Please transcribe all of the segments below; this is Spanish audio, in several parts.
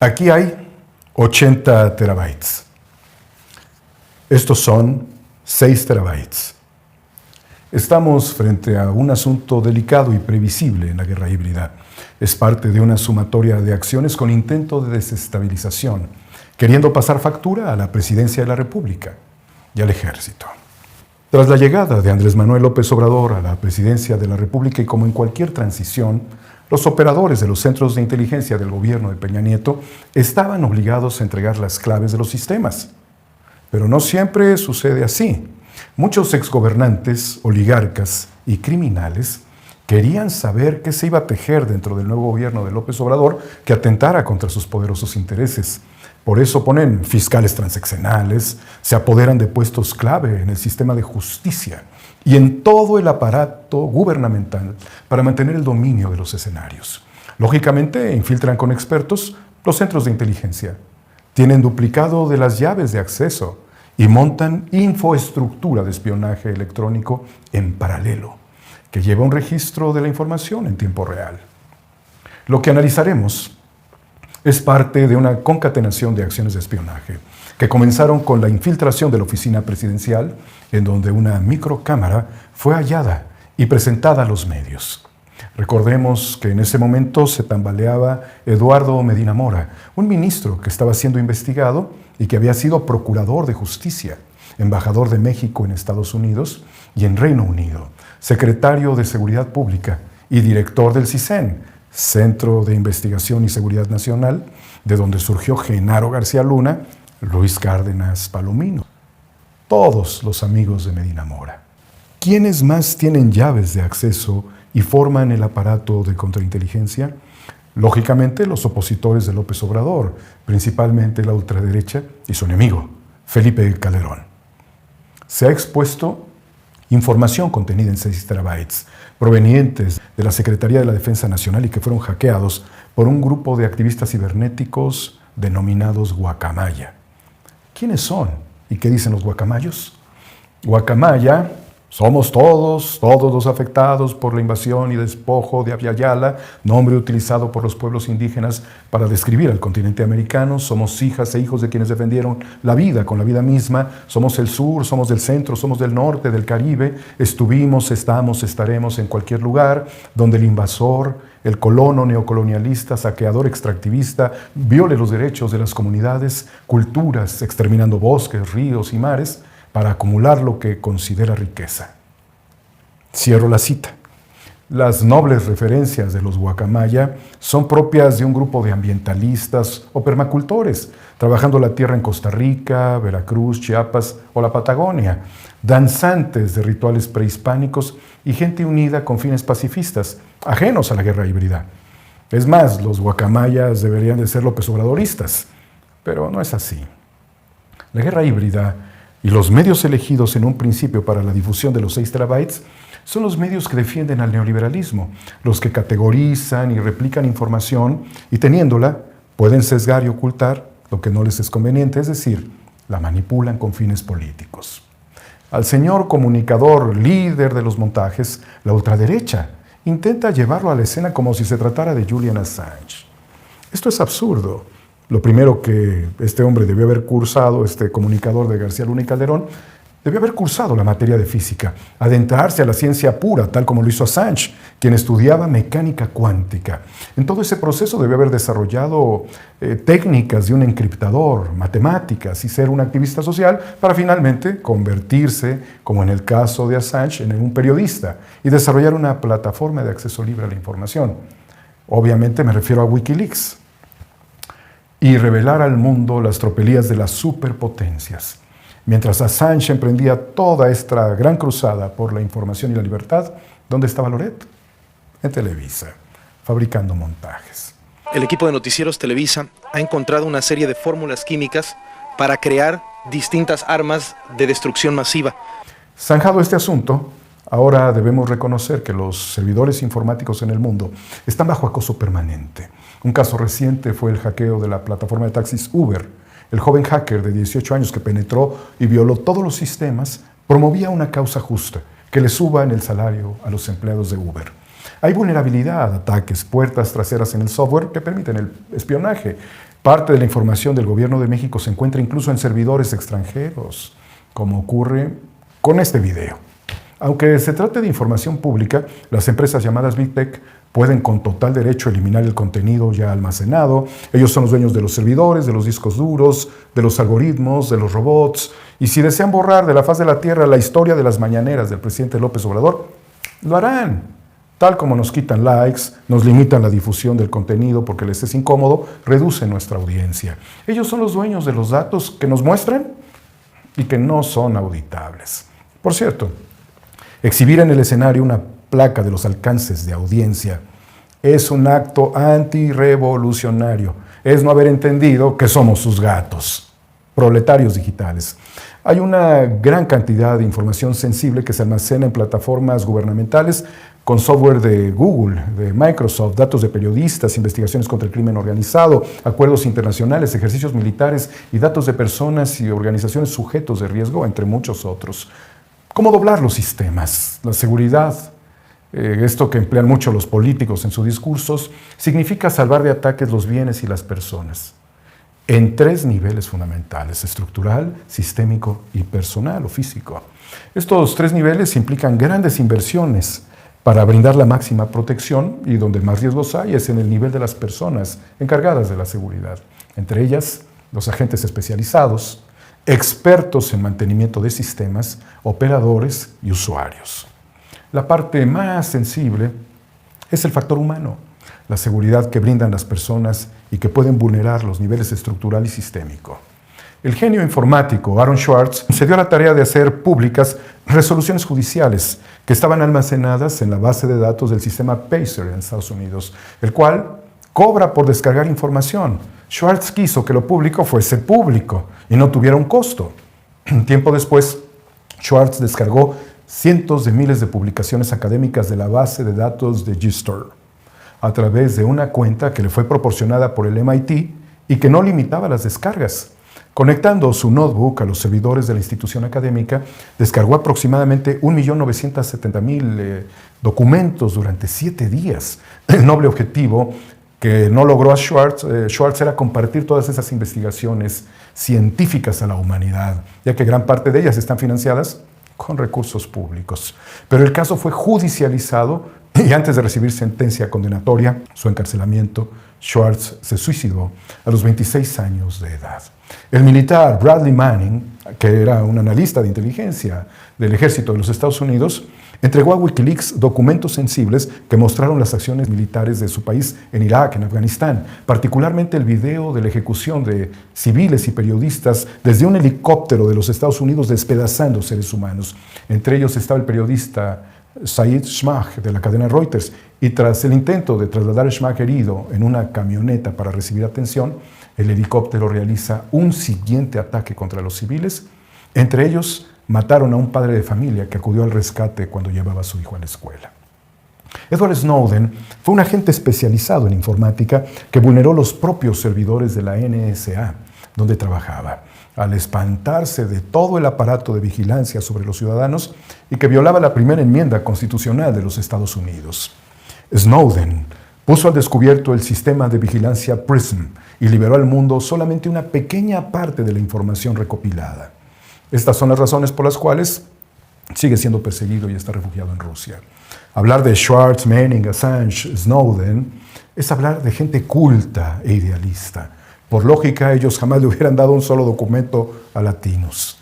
Aquí hay 80 terabytes. Estos son 6 terabytes. Estamos frente a un asunto delicado y previsible en la guerra híbrida. Es parte de una sumatoria de acciones con intento de desestabilización, queriendo pasar factura a la presidencia de la República y al ejército. Tras la llegada de Andrés Manuel López Obrador a la presidencia de la República y como en cualquier transición, los operadores de los centros de inteligencia del gobierno de Peña Nieto estaban obligados a entregar las claves de los sistemas. Pero no siempre sucede así. Muchos exgobernantes, oligarcas y criminales querían saber qué se iba a tejer dentro del nuevo gobierno de López Obrador que atentara contra sus poderosos intereses. Por eso ponen fiscales transeccionales, se apoderan de puestos clave en el sistema de justicia y en todo el aparato gubernamental para mantener el dominio de los escenarios. Lógicamente, infiltran con expertos los centros de inteligencia, tienen duplicado de las llaves de acceso y montan infraestructura de espionaje electrónico en paralelo, que lleva un registro de la información en tiempo real. Lo que analizaremos es parte de una concatenación de acciones de espionaje que comenzaron con la infiltración de la oficina presidencial, en donde una microcámara fue hallada y presentada a los medios. Recordemos que en ese momento se tambaleaba Eduardo Medina Mora, un ministro que estaba siendo investigado y que había sido procurador de justicia, embajador de México en Estados Unidos y en Reino Unido, secretario de Seguridad Pública y director del CISEN, Centro de Investigación y Seguridad Nacional, de donde surgió Genaro García Luna, Luis Cárdenas Palomino, todos los amigos de Medina Mora. ¿Quiénes más tienen llaves de acceso y forman el aparato de contrainteligencia? Lógicamente, los opositores de López Obrador, principalmente la ultraderecha y su enemigo, Felipe Calderón. Se ha expuesto información contenida en 6 terabytes, provenientes de la Secretaría de la Defensa Nacional y que fueron hackeados por un grupo de activistas cibernéticos denominados guacamaya. ¿Quiénes son y qué dicen los guacamayos? Guacamaya somos todos los afectados por la invasión y despojo de Abya Yala, nombre utilizado por los pueblos indígenas para describir al continente americano. Somos hijas e hijos de quienes defendieron la vida con la vida misma. Somos el sur, somos del centro, somos del norte, del Caribe. Estuvimos, estamos, estaremos en cualquier lugar donde el invasor, el colono neocolonialista, saqueador extractivista, viole los derechos de las comunidades, culturas, exterminando bosques, ríos y mares, para acumular lo que considera riqueza. Cierro la cita. Las nobles referencias de los guacamaya son propias de un grupo de ambientalistas o permacultores, trabajando la tierra en Costa Rica, Veracruz, Chiapas o la Patagonia, danzantes de rituales prehispánicos y gente unida con fines pacifistas, ajenos a la guerra híbrida. Es más, los guacamayas deberían de ser López Obradoristas, pero no es así. La guerra híbrida y los medios elegidos en un principio para la difusión de los 6 terabytes son los medios que defienden al neoliberalismo, los que categorizan y replican información y teniéndola pueden sesgar y ocultar lo que no les es conveniente, es decir, la manipulan con fines políticos. Al señor comunicador líder de los montajes, la ultraderecha intenta llevarlo a la escena como si se tratara de Julian Assange. Esto es absurdo. Lo primero que este hombre debió haber cursado, este comunicador de García Luna y Calderón, debió haber cursado la materia de física, adentrarse a la ciencia pura, tal como lo hizo Assange, quien estudiaba mecánica cuántica. En todo ese proceso debió haber desarrollado técnicas de un encriptador, matemáticas y ser un activista social para finalmente convertirse, como en el caso de Assange, en un periodista y desarrollar una plataforma de acceso libre a la información. Obviamente me refiero a Wikileaks. Y revelar al mundo las tropelías de las superpotencias. Mientras Assange emprendía toda esta gran cruzada por la información y la libertad, ¿dónde estaba Loret? En Televisa, fabricando montajes. El equipo de Noticieros Televisa ha encontrado una serie de fórmulas químicas para crear distintas armas de destrucción masiva. Zanjado este asunto, ahora debemos reconocer que los servidores informáticos en el mundo están bajo acoso permanente. Un caso reciente fue el hackeo de la plataforma de taxis Uber. El joven hacker de 18 años que penetró y violó todos los sistemas promovía una causa justa, que le suban el salario a los empleados de Uber. Hay vulnerabilidad, ataques, puertas traseras en el software que permiten el espionaje. Parte de la información del gobierno de México se encuentra incluso en servidores extranjeros, como ocurre con este video. Aunque se trate de información pública, las empresas llamadas Big Tech pueden con total derecho eliminar el contenido ya almacenado. Ellos son los dueños de los servidores, de los discos duros, de los algoritmos, de los robots. Y si desean borrar de la faz de la Tierra la historia de las mañaneras del presidente López Obrador, lo harán. Tal como nos quitan likes, nos limitan la difusión del contenido porque les es incómodo, reducen nuestra audiencia. Ellos son los dueños de los datos que nos muestran y que no son auditables. Por cierto, exhibir en el escenario una placa de los alcances de audiencia es un acto antirrevolucionario. Es no haber entendido que somos sus gatos, proletarios digitales. Hay una gran cantidad de información sensible que se almacena en plataformas gubernamentales con software de Google, de Microsoft, datos de periodistas, investigaciones contra el crimen organizado, acuerdos internacionales, ejercicios militares y datos de personas y organizaciones sujetos de riesgo, entre muchos otros. ¿Cómo doblar los sistemas? La seguridad, esto que emplean mucho los políticos en sus discursos, significa salvar de ataques los bienes y las personas en 3 niveles fundamentales: estructural, sistémico y personal o físico. Estos 3 niveles implican grandes inversiones para brindar la máxima protección, y donde más riesgos hay es en el nivel de las personas encargadas de la seguridad, entre ellas los agentes especializados, expertos en mantenimiento de sistemas, operadores y usuarios. La parte más sensible es el factor humano, la seguridad que brindan las personas y que pueden vulnerar los niveles estructural y sistémico. El genio informático Aaron Swartz se dio a la tarea de hacer públicas resoluciones judiciales que estaban almacenadas en la base de datos del sistema Pacer en Estados Unidos, el cual cobra por descargar información. Swartz quiso que lo público fuese público y no tuviera un costo. Tiempo después, Swartz descargó cientos de miles de publicaciones académicas de la base de datos de GSTOR a través de una cuenta que le fue proporcionada por el MIT y que no limitaba las descargas. Conectando su notebook a los servidores de la institución académica, descargó aproximadamente 1.970.000 documentos durante 7 días. El noble objetivo que no logró a Swartz era compartir todas esas investigaciones científicas a la humanidad, ya que gran parte de ellas están financiadas con recursos públicos. Pero el caso fue judicializado y antes de recibir sentencia condenatoria, su encarcelamiento, Swartz se suicidó a los 26 años de edad. El militar Bradley Manning, que era un analista de inteligencia del ejército de los Estados Unidos, entregó a Wikileaks documentos sensibles que mostraron las acciones militares de su país en Irak, en Afganistán, particularmente el video de la ejecución de civiles y periodistas desde un helicóptero de los Estados Unidos despedazando seres humanos. Entre ellos estaba el periodista Said Shmach de la cadena Reuters, y tras el intento de trasladar a Shmach herido en una camioneta para recibir atención, el helicóptero realiza un siguiente ataque contra los civiles. Entre ellos, mataron a un padre de familia que acudió al rescate cuando llevaba a su hijo a la escuela. Edward Snowden fue un agente especializado en informática que vulneró los propios servidores de la NSA, donde trabajaba, al espantarse de todo el aparato de vigilancia sobre los ciudadanos y que violaba la primera enmienda constitucional de los Estados Unidos. Snowden puso al descubierto el sistema de vigilancia PRISM y liberó al mundo solamente una pequeña parte de la información recopilada. Estas son las razones por las cuales sigue siendo perseguido y está refugiado en Rusia. Hablar de Swartz, Manning, Assange, Snowden es hablar de gente culta e idealista. Por lógica, ellos jamás le hubieran dado un solo documento a latinos.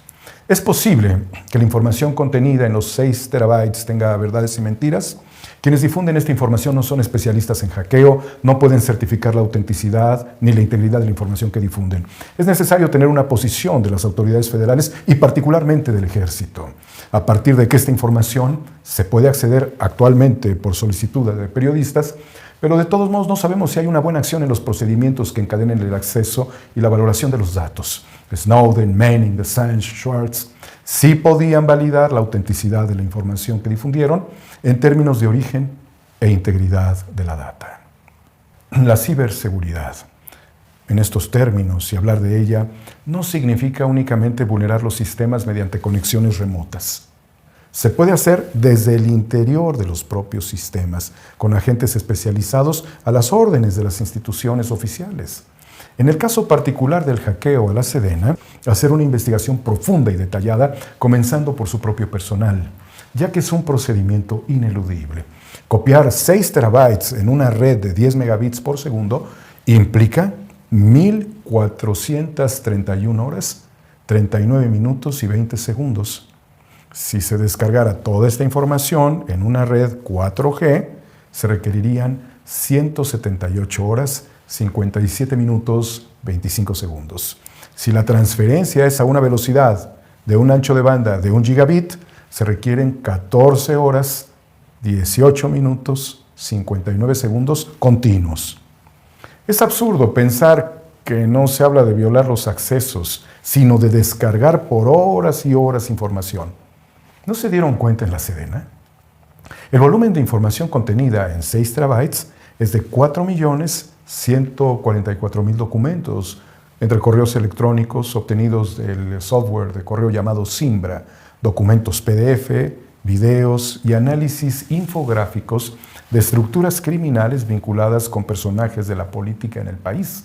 Es posible que la información contenida en los 6 terabytes tenga verdades y mentiras. Quienes difunden esta información no son especialistas en hackeo, no pueden certificar la autenticidad ni la integridad de la información que difunden. Es necesario tener una posición de las autoridades federales y particularmente del ejército, a partir de que esta información se puede acceder actualmente por solicitud de periodistas, pero de todos modos no sabemos si hay una buena acción en los procedimientos que encadenen el acceso y la valoración de los datos. Snowden, Manning, Assange, Swartz sí podían validar la autenticidad de la información que difundieron en términos de origen e integridad de la data. La ciberseguridad, en estos términos, y hablar de ella, no significa únicamente vulnerar los sistemas mediante conexiones remotas. Se puede hacer desde el interior de los propios sistemas, con agentes especializados a las órdenes de las instituciones oficiales. En el caso particular del hackeo a la Sedena, hacer una investigación profunda y detallada, comenzando por su propio personal, ya que es un procedimiento ineludible. Copiar 6 terabytes en una red de 10 megabits por segundo implica 1.431 horas, 39 minutos y 20 segundos. Si se descargara toda esta información en una red 4G, se requerirían 178 horas, 57 minutos, 25 segundos. Si la transferencia es a una velocidad de un ancho de banda de 1 gigabit, se requieren 14 horas, 18 minutos, 59 segundos continuos. Es absurdo pensar que no se habla de violar los accesos, sino de descargar por horas y horas información. ¿No se dieron cuenta en la Sedena? El volumen de información contenida en 6 terabytes es de 4.144.000 documentos, entre correos electrónicos obtenidos del software de correo llamado Zimbra, documentos PDF, videos y análisis infográficos de estructuras criminales vinculadas con personajes de la política en el país.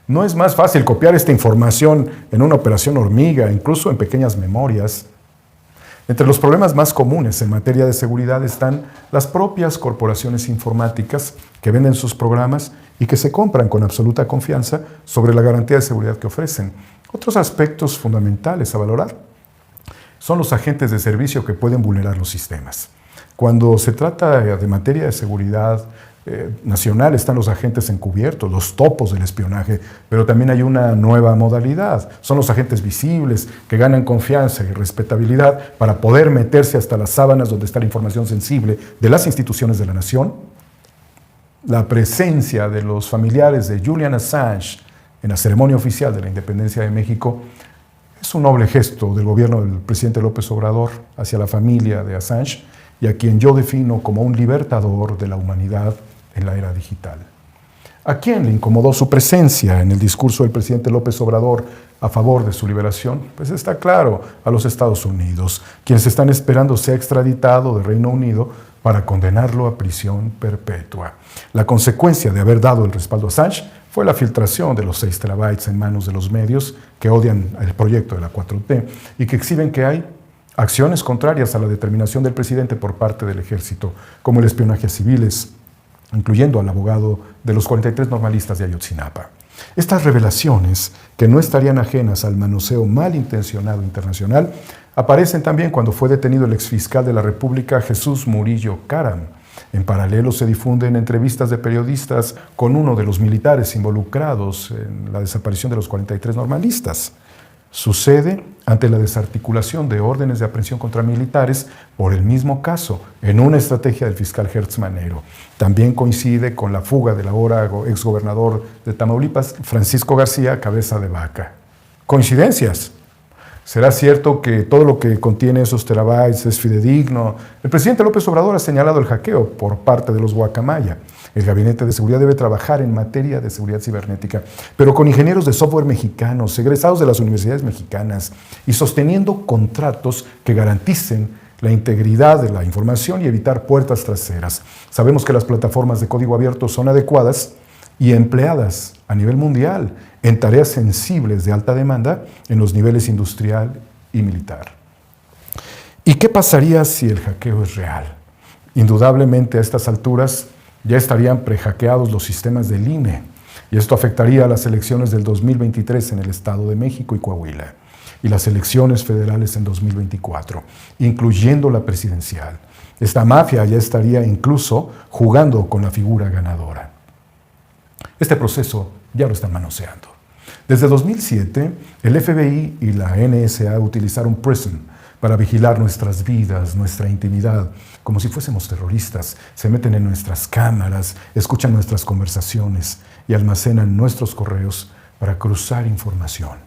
¿No es más fácil copiar esta información en una operación hormiga, incluso en pequeñas memorias? Entre los problemas más comunes en materia de seguridad están las propias corporaciones informáticas que venden sus programas y que se compran con absoluta confianza sobre la garantía de seguridad que ofrecen. Otros aspectos fundamentales a valorar son los agentes de servicio que pueden vulnerar los sistemas. Cuando se trata de materia de seguridad nacional están los agentes encubiertos, los topos del espionaje, pero también hay una nueva modalidad. Son los agentes visibles que ganan confianza y respetabilidad para poder meterse hasta las sábanas donde está la información sensible de las instituciones de la nación. La presencia de los familiares de Julian Assange en la ceremonia oficial de la independencia de México es un noble gesto del gobierno del presidente López Obrador hacia la familia de Assange y a quien yo defino como un libertador de la humanidad en la era digital. ¿A quién le incomodó su presencia en el discurso del presidente López Obrador a favor de su liberación? Pues está claro, a los Estados Unidos, quienes están esperando sea extraditado de Reino Unido para condenarlo a prisión perpetua. La consecuencia de haber dado el respaldo a Assange fue la filtración de los 6 terabytes en manos de los medios que odian el proyecto de la 4T y que exhiben que hay acciones contrarias a la determinación del presidente por parte del ejército, como el espionaje a civiles, incluyendo al abogado de los 43 normalistas de Ayotzinapa. Estas revelaciones, que no estarían ajenas al manoseo malintencionado internacional, aparecen también cuando fue detenido el exfiscal de la República, Jesús Murillo Caram. En paralelo se difunden entrevistas de periodistas con uno de los militares involucrados en la desaparición de los 43 normalistas. Sucede ante la desarticulación de órdenes de aprehensión contra militares por el mismo caso, en una estrategia del fiscal Hertz Manero. También coincide con la fuga del ahora exgobernador de Tamaulipas, Francisco García Cabeza de Vaca. ¿Coincidencias? ¿Será cierto que todo lo que contiene esos terabytes es fidedigno? El presidente López Obrador ha señalado el hackeo por parte de los guacamaya. El Gabinete de Seguridad debe trabajar en materia de seguridad cibernética, pero con ingenieros de software mexicanos, egresados de las universidades mexicanas y sosteniendo contratos que garanticen la integridad de la información y evitar puertas traseras. Sabemos que las plataformas de código abierto son adecuadas y empleadas a nivel mundial en tareas sensibles de alta demanda en los niveles industrial y militar. ¿Y qué pasaría si el hackeo es real? Indudablemente a estas alturas ya estarían prehackeados los sistemas del INE y esto afectaría a las elecciones del 2023 en el Estado de México y Coahuila y las elecciones federales en 2024, incluyendo la presidencial. Esta mafia ya estaría incluso jugando con la figura ganadora. Este proceso ya lo están manoseando. Desde 2007, el FBI y la NSA utilizaron PRISM para vigilar nuestras vidas, nuestra intimidad, como si fuésemos terroristas. Se meten en nuestras cámaras, escuchan nuestras conversaciones y almacenan nuestros correos para cruzar información.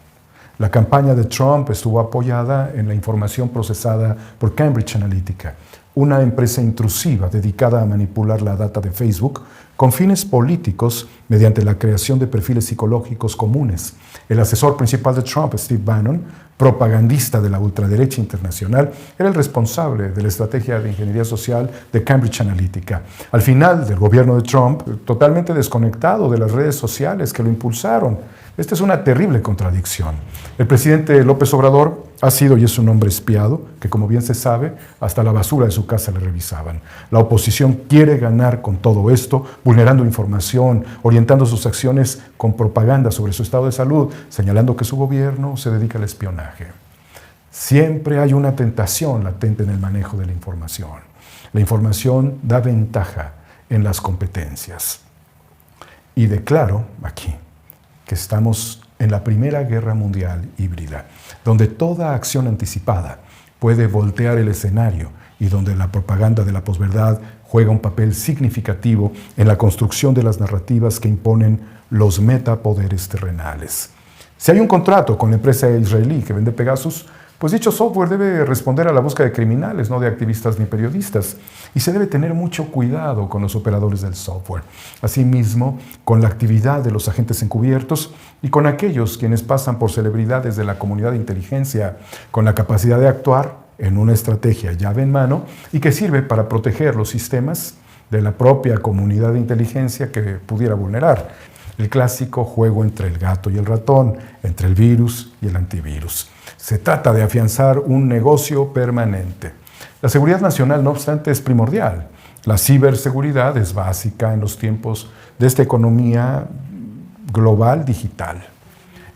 La campaña de Trump estuvo apoyada en la información procesada por Cambridge Analytica, una empresa intrusiva dedicada a manipular la data de Facebook con fines políticos mediante la creación de perfiles psicológicos comunes. El asesor principal de Trump, Steve Bannon, propagandista de la ultraderecha internacional, era el responsable de la estrategia de ingeniería social de Cambridge Analytica. Al final del gobierno de Trump, totalmente desconectado de las redes sociales que lo impulsaron. Esta es una terrible contradicción. El presidente López Obrador ha sido y es un hombre espiado, que como bien se sabe, hasta la basura de su casa le revisaban. La oposición quiere ganar con todo esto, vulnerando información, orientando sus acciones con propaganda sobre su estado de salud, señalando que su gobierno se dedica al espionaje. Siempre hay una tentación latente en el manejo de la información. La información da ventaja en las competencias. Y declaro aquí que estamos en la Primera Guerra Mundial híbrida, donde toda acción anticipada puede voltear el escenario y donde la propaganda de la posverdad juega un papel significativo en la construcción de las narrativas que imponen los metapoderes terrenales. Si hay un contrato con la empresa israelí que vende Pegasus, pues dicho software debe responder a la búsqueda de criminales, no de activistas ni periodistas. Y se debe tener mucho cuidado con los operadores del software. Asimismo, con la actividad de los agentes encubiertos y con aquellos quienes pasan por celebridades de la comunidad de inteligencia, con la capacidad de actuar en una estrategia llave en mano y que sirve para proteger los sistemas de la propia comunidad de inteligencia que pudiera vulnerar. El clásico juego entre el gato y el ratón, entre el virus y el antivirus. Se trata de afianzar un negocio permanente. La seguridad nacional, no obstante, es primordial. La ciberseguridad es básica en los tiempos de esta economía global digital.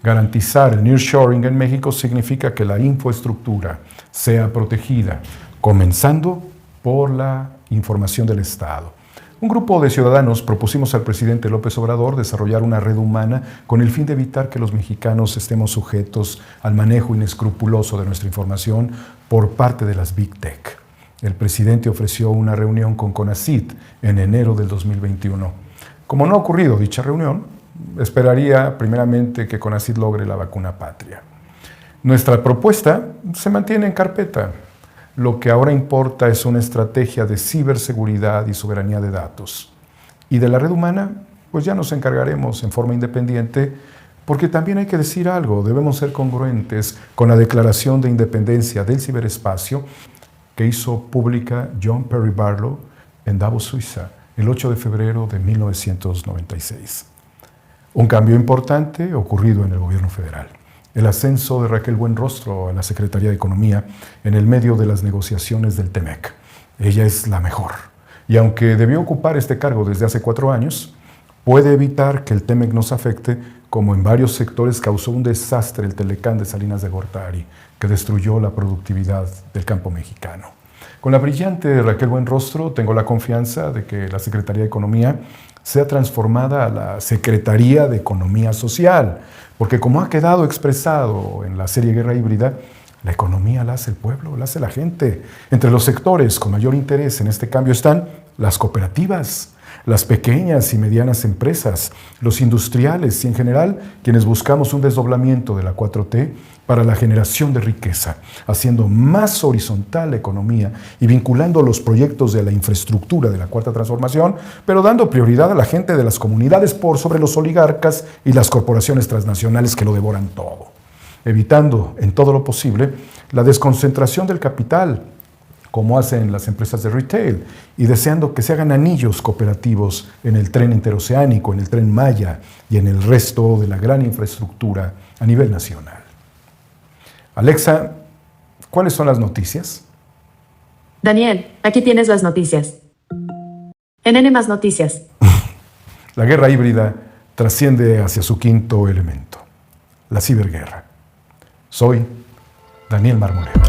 Garantizar el nearshoring en México significa que la infraestructura sea protegida, comenzando por la información del Estado. Un grupo de ciudadanos propusimos al presidente López Obrador desarrollar una red humana con el fin de evitar que los mexicanos estemos sujetos al manejo inescrupuloso de nuestra información por parte de las Big Tech. El presidente ofreció una reunión con CONACYT en enero del 2021. Como no ha ocurrido dicha reunión, esperaría primeramente que CONACYT logre la vacuna patria. Nuestra propuesta se mantiene en carpeta. Lo que ahora importa es una estrategia de ciberseguridad y soberanía de datos. Y de la red humana, pues ya nos encargaremos en forma independiente, porque también hay que decir algo, debemos ser congruentes con la Declaración de Independencia del Ciberespacio que hizo pública John Perry Barlow en Davos, Suiza, el 8 de febrero de 1996. Un cambio importante ocurrido en el gobierno federal. El ascenso de Raquel Buenrostro a la Secretaría de Economía en el medio de las negociaciones del TEMEC. Ella es la mejor. Y aunque debió ocupar este cargo desde hace 4 años, puede evitar que el TEMEC nos afecte, como en varios sectores causó un desastre el Telecán de Salinas de Gortari, que destruyó la productividad del campo mexicano. Con la brillante Raquel Buenrostro tengo la confianza de que la Secretaría de Economía sea transformada a la Secretaría de Economía Social, porque como ha quedado expresado en la serie Guerra Híbrida, la economía la hace el pueblo, la hace la gente. Entre los sectores con mayor interés en este cambio están las cooperativas, las pequeñas y medianas empresas, los industriales y en general quienes buscamos un desdoblamiento de la 4T para la generación de riqueza, haciendo más horizontal la economía y vinculando los proyectos de la infraestructura de la Cuarta Transformación, pero dando prioridad a la gente de las comunidades por sobre los oligarcas y las corporaciones transnacionales que lo devoran todo, evitando en todo lo posible la desconcentración del capital, como hacen las empresas de retail, y deseando que se hagan anillos cooperativos en el tren interoceánico, en el tren Maya y en el resto de la gran infraestructura a nivel nacional. Alexa, ¿cuáles son las noticias? Daniel, aquí tienes las noticias. NN más noticias. La guerra híbrida trasciende hacia su quinto elemento, la ciberguerra. Soy Daniel Marmoleo.